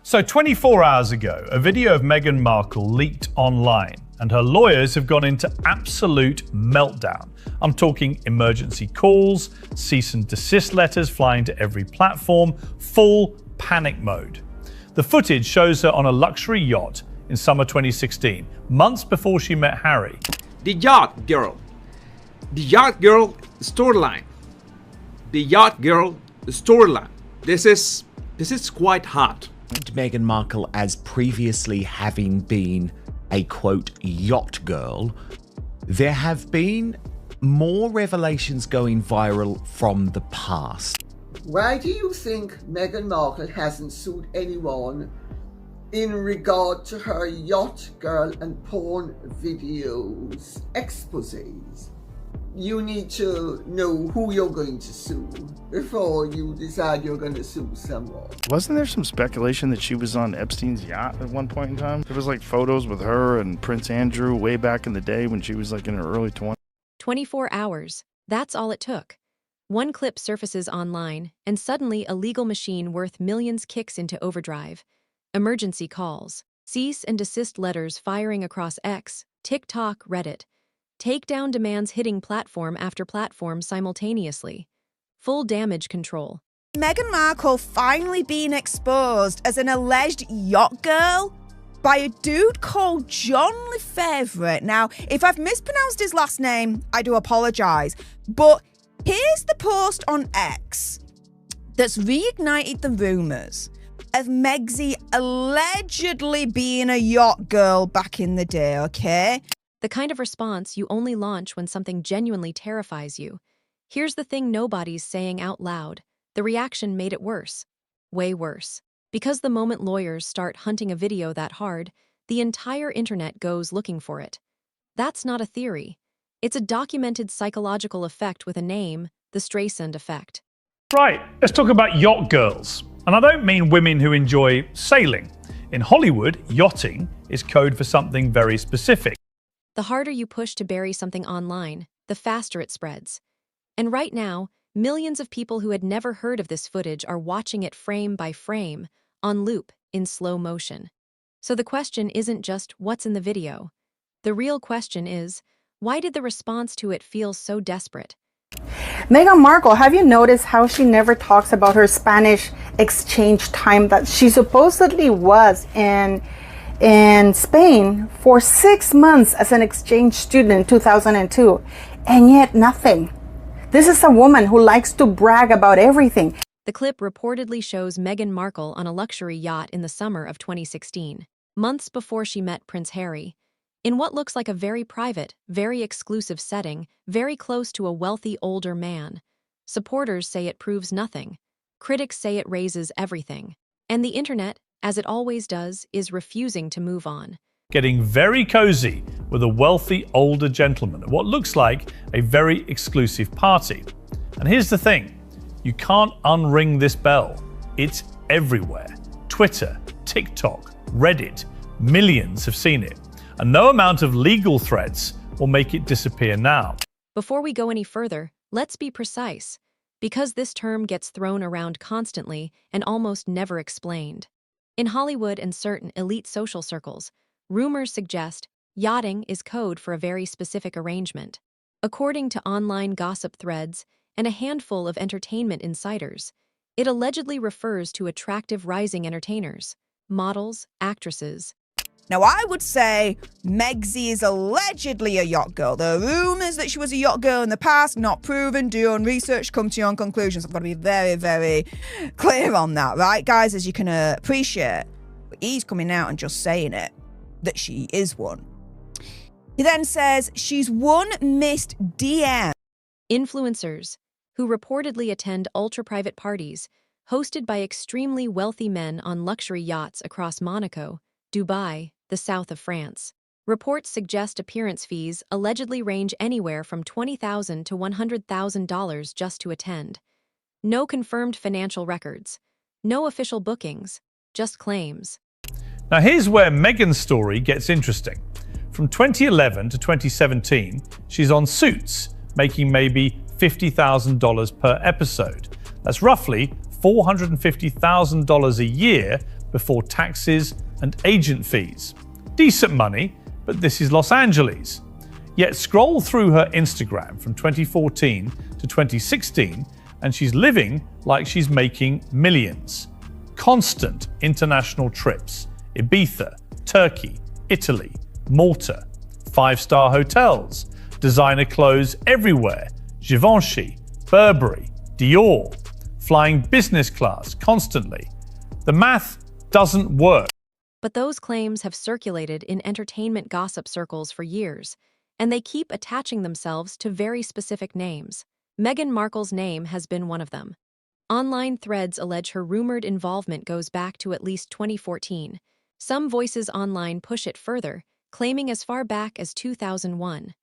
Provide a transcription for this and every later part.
So 24 hours ago, a video of Meghan Markle leaked online, and her lawyers have gone into absolute meltdown. I'm talking emergency calls, cease and desist letters flying to every platform, full panic mode. The footage shows her on a luxury yacht in summer 2016, months before she met Harry. The Yacht Girl. The Yacht Girl storyline. The Yacht Girl storyline. This is quite hot. Meghan Markle as previously having been a quote yacht girl, there have been more revelations going viral from the past. Why do you think Meghan Markle hasn't sued anyone in regard to her yacht girl and porn videos exposés? You need to know who you're going to sue before you decide you're going to sue someone. Wasn't there some speculation that she was on Epstein's yacht at one point in time? There was like photos with her and Prince Andrew way back in the day when she was like in her early 20s. 24 hours. That's all it took. One clip surfaces online, and suddenly a legal machine worth millions kicks into overdrive. Emergency calls, cease and desist letters firing across X, TikTok, Reddit. Takedown demands hitting platform after platform simultaneously. Full damage control. Meghan Markle finally being exposed as an alleged yacht girl by a dude called John Lefevre. Now, if I've mispronounced his last name, I do apologise. But here's the post on X that's reignited the rumours of Megsy allegedly being a yacht girl back in the day, okay? The kind of response you only launch when something genuinely terrifies you. Here's the thing nobody's saying out loud. The reaction made it worse. Way worse. Because the moment lawyers start hunting a video that hard, the entire internet goes looking for it. That's not a theory. It's a documented psychological effect with a name, the Streisand effect. Right, let's talk about yacht girls. And I don't mean women who enjoy sailing. In Hollywood, yachting is code for something very specific. The harder you push to bury something online, the faster it spreads. And right now, millions of people who had never heard of this footage are watching it frame by frame, on loop, in slow motion. So the question isn't just what's in the video. The real question is, why did the response to it feel so desperate? Meghan Markle, have you noticed how she never talks about her Spanish exchange time that she supposedly was in Spain for 6 months as an exchange student in 2002, and yet nothing. This is a woman who likes to brag about everything. The clip reportedly shows Meghan Markle on a luxury yacht in the summer of 2016, months before she met Prince Harry, in what looks like a very private, very exclusive setting, very close to a wealthy older man. Supporters say it proves nothing. Critics say it raises everything. And the internet, as it always does, is refusing to move on. Getting very cozy with a wealthy older gentleman at what looks like a very exclusive party. And here's the thing, you can't unring this bell. It's everywhere. Twitter, TikTok, Reddit, millions have seen it. And no amount of legal threats will make it disappear now. Before we go any further, let's be precise, because this term gets thrown around constantly and almost never explained. In Hollywood and certain elite social circles, rumors suggest yachting is code for a very specific arrangement. According to online gossip threads and a handful of entertainment insiders, it allegedly refers to attractive rising entertainers, models, actresses. Now, I would say Megsy is allegedly a yacht girl. There are rumours that she was a yacht girl in the past, not proven. Do your own research, come to your own conclusions. I've got to be very, very clear on that, right, guys? As you can appreciate, he's coming out and just saying it, that she is one. He then says she's one missed DM. Influencers, who reportedly attend ultra-private parties, hosted by extremely wealthy men on luxury yachts across Monaco, Dubai, the south of France. Reports suggest appearance fees allegedly range anywhere from $20,000 to $100,000 just to attend. No confirmed financial records. No official bookings. Just claims. Now here's where Meghan's story gets interesting. From 2011 to 2017, she's on Suits, making maybe $50,000 per episode. That's roughly $450,000 a year before taxes and agent fees. Decent money, but this is Los Angeles. Yet scroll through her Instagram from 2014 to 2016 and she's living like she's making millions. Constant international trips, Ibiza, Turkey, Italy, Malta, 5-star hotels, designer clothes everywhere, Givenchy, Burberry, Dior, flying business class constantly. The math doesn't work. But those claims have circulated in entertainment gossip circles for years, and they keep attaching themselves to very specific names. Meghan Markle's name has been one of them. Online threads allege her rumored involvement goes back to at least 2014. Some voices online push it further, claiming as far back as 2001.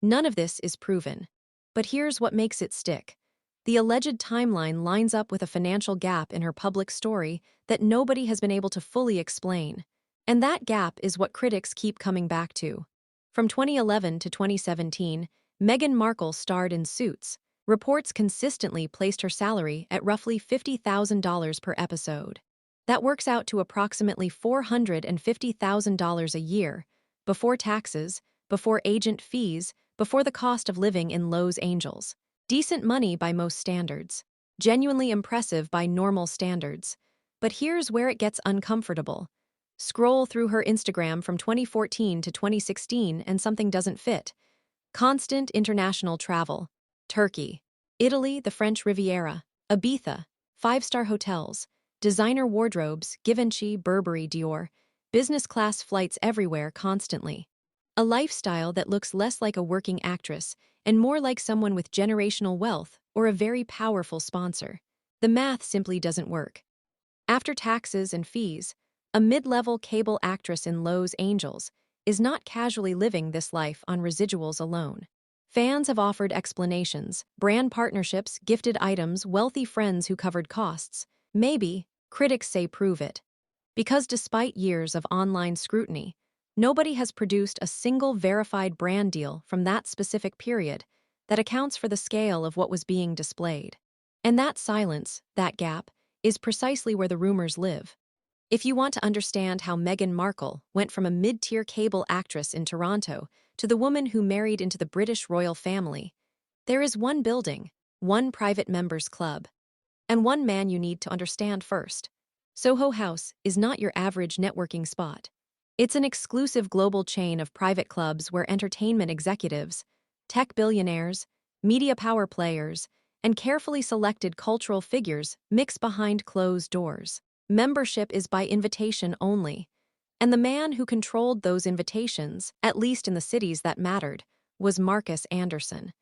None of this is proven. But here's what makes it stick. The alleged timeline lines up with a financial gap in her public story that nobody has been able to fully explain. And that gap is what critics keep coming back to. From 2011 to 2017, Meghan Markle starred in Suits. Reports consistently placed her salary at roughly $50,000 per episode. That works out to approximately $450,000 a year, before taxes, before agent fees, before the cost of living in Los Angeles. Decent money by most standards. Genuinely impressive by normal standards. But here's where it gets uncomfortable. Scroll through her Instagram from 2014 to 2016 and something doesn't fit. Constant international travel. Turkey, Italy, the French Riviera, Ibiza, 5-star hotels, designer wardrobes, Givenchy, Burberry, Dior, business class flights everywhere constantly. A lifestyle that looks less like a working actress and more like someone with generational wealth or a very powerful sponsor. The math simply doesn't work. After taxes and fees, a mid-level cable actress in Los Angeles is not casually living this life on residuals alone. Fans have offered explanations, brand partnerships, gifted items, wealthy friends who covered costs. Maybe, critics say prove it. Because despite years of online scrutiny, nobody has produced a single verified brand deal from that specific period that accounts for the scale of what was being displayed. And that silence, that gap, is precisely where the rumors live. If you want to understand how Meghan Markle went from a mid-tier cable actress in Toronto to the woman who married into the British royal family, there is one building, one private members club, and one man you need to understand first. Soho House is not your average networking spot. It's an exclusive global chain of private clubs where entertainment executives, tech billionaires, media power players, and carefully selected cultural figures mix behind closed doors. Membership is by invitation only, and the man who controlled those invitations, at least in the cities that mattered, was Marcus Anderson.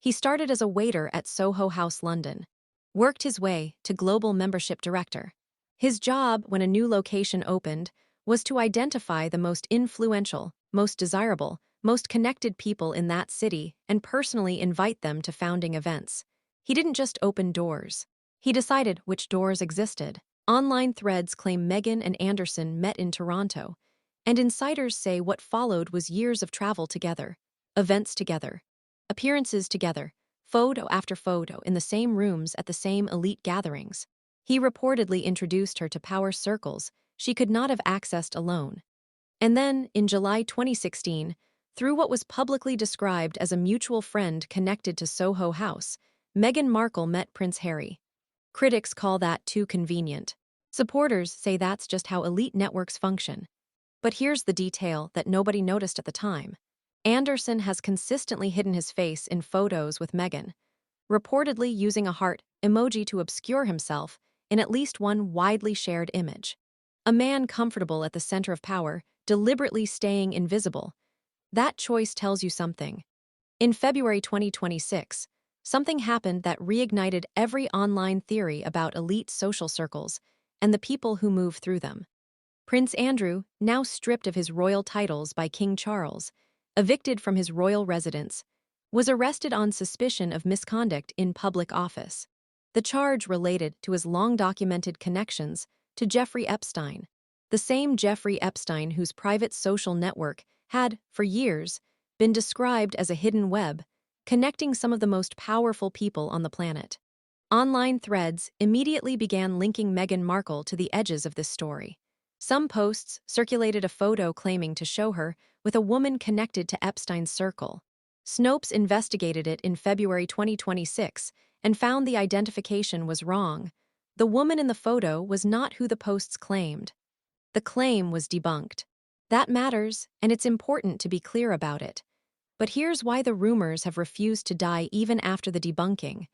He started as a waiter at Soho House London, worked his way to global membership director. His job when a new location opened was to identify the most influential, most desirable, most connected people in that city and personally invite them to founding events. He didn't just open doors. He decided which doors existed. Online threads claim Meghan and Anderson met in Toronto, and insiders say what followed was years of travel together, events together, appearances together, photo after photo in the same rooms at the same elite gatherings. He reportedly introduced her to power circles she could not have accessed alone. And then, in July 2016, through what was publicly described as a mutual friend connected to Soho House, Meghan Markle met Prince Harry. Critics call that too convenient. Supporters say that's just how elite networks function. But here's the detail that nobody noticed at the time. Anderson has consistently hidden his face in photos with Meghan, reportedly using a heart emoji to obscure himself in at least one widely shared image. A man comfortable at the center of power, deliberately staying invisible. That choice tells you something. In February 2026, something happened that reignited every online theory about elite social circles and the people who move through them. Prince Andrew, now stripped of his royal titles by King Charles, evicted from his royal residence, was arrested on suspicion of misconduct in public office. The charge related to his long-documented connections to Jeffrey Epstein, the same Jeffrey Epstein whose private social network had, for years, been described as a hidden web, connecting some of the most powerful people on the planet. Online threads immediately began linking Meghan Markle to the edges of this story. Some posts circulated a photo claiming to show her with a woman connected to Epstein's circle. Snopes investigated it in February 2026 and found the identification was wrong. The woman in the photo was not who the posts claimed. The claim was debunked. That matters, and it's important to be clear about it. But here's why the rumors have refused to die even after the debunking.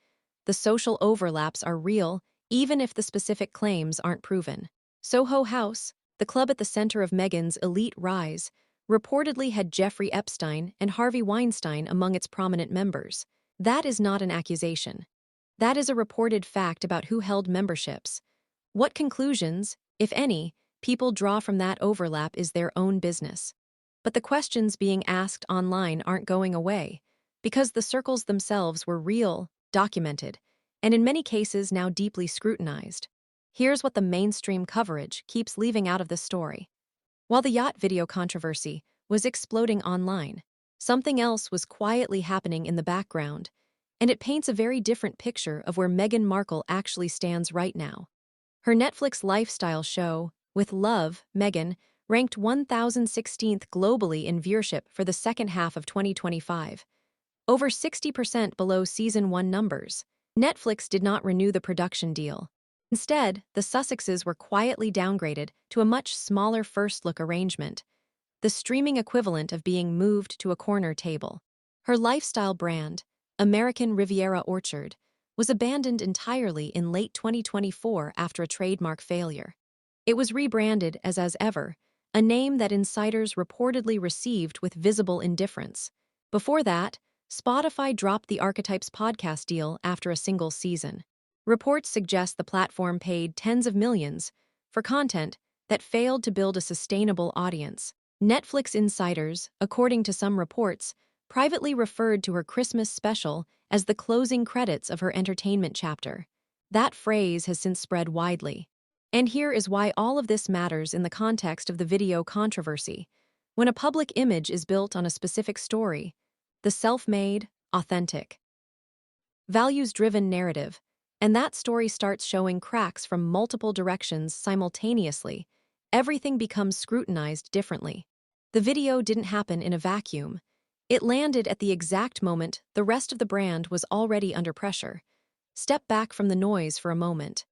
The social overlaps are real, even if the specific claims aren't proven. Soho House, the club at the center of Meghan's elite rise, reportedly had Jeffrey Epstein and Harvey Weinstein among its prominent members. That is not an accusation. That is a reported fact about who held memberships. What conclusions, if any, people draw from that overlap is their own business. But the questions being asked online aren't going away, because the circles themselves were real, documented, and in many cases now deeply scrutinized. Here's what the mainstream coverage keeps leaving out of the story. While the yacht video controversy was exploding online, something else was quietly happening in the background, and it paints a very different picture of where Meghan Markle actually stands right now. Her Netflix lifestyle show, With Love, Meghan, ranked 1,016th globally in viewership for the second half of 2025, over 60% below Season 1 numbers. Netflix did not renew the production deal. Instead, the Sussexes were quietly downgraded to a much smaller first-look arrangement, the streaming equivalent of being moved to a corner table. Her lifestyle brand, American Riviera Orchard, was abandoned entirely in late 2024 after a trademark failure. It was rebranded as Ever, a name that insiders reportedly received with visible indifference. Before that, Spotify dropped the Archetypes podcast deal after a single season. Reports suggest the platform paid tens of millions for content that failed to build a sustainable audience. Netflix insiders, according to some reports, privately referred to her Christmas special as the closing credits of her entertainment chapter. That phrase has since spread widely. And here is why all of this matters in the context of the video controversy. When a public image is built on a specific story, the self-made, authentic, values-driven narrative, and that story starts showing cracks from multiple directions simultaneously, everything becomes scrutinized differently. The video didn't happen in a vacuum. It landed at the exact moment the rest of the brand was already under pressure. Step back from the noise for a moment.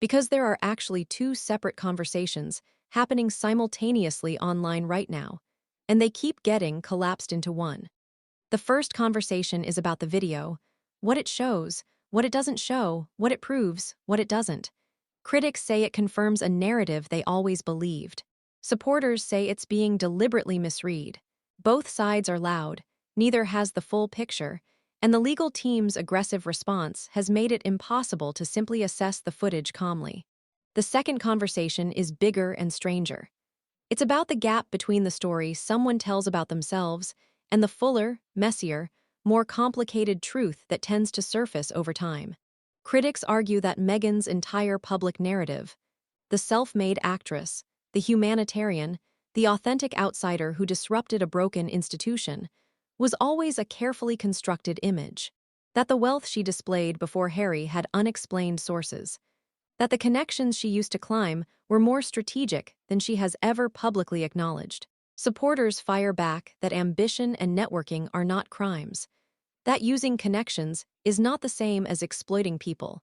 Because there are actually two separate conversations happening simultaneously online right now, and they keep getting collapsed into one. The first conversation is about the video, what it shows, what it doesn't show, what it proves, what it doesn't. Critics say it confirms a narrative they always believed. Supporters say it's being deliberately misread. Both sides are loud, neither has the full picture, and the legal team's aggressive response has made it impossible to simply assess the footage calmly. The second conversation is bigger and stranger. It's about the gap between the story someone tells about themselves and the fuller, messier, more complicated truth that tends to surface over time. Critics argue that Meghan's entire public narrative, the self-made actress, the humanitarian, the authentic outsider who disrupted a broken institution, was always a carefully constructed image. That the wealth she displayed before Harry had unexplained sources. That the connections she used to climb were more strategic than she has ever publicly acknowledged. Supporters fire back that ambition and networking are not crimes. That using connections is not the same as exploiting people.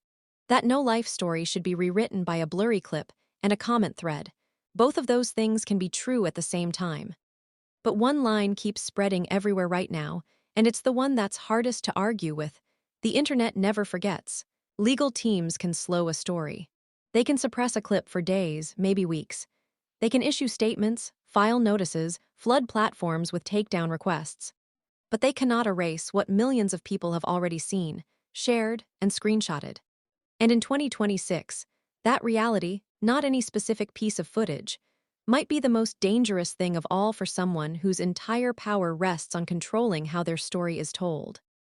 That no life story should be rewritten by a blurry clip and a comment thread. Both of those things can be true at the same time. But one line keeps spreading everywhere right now, and it's the one that's hardest to argue with. The internet never forgets. Legal teams can slow a story. They can suppress a clip for days, maybe weeks. They can issue statements, file notices, flood platforms with takedown requests. But they cannot erase what millions of people have already seen, shared, and screenshotted. And in 2026, that reality, not any specific piece of footage, might be the most dangerous thing of all for someone whose entire power rests on controlling how their story is told.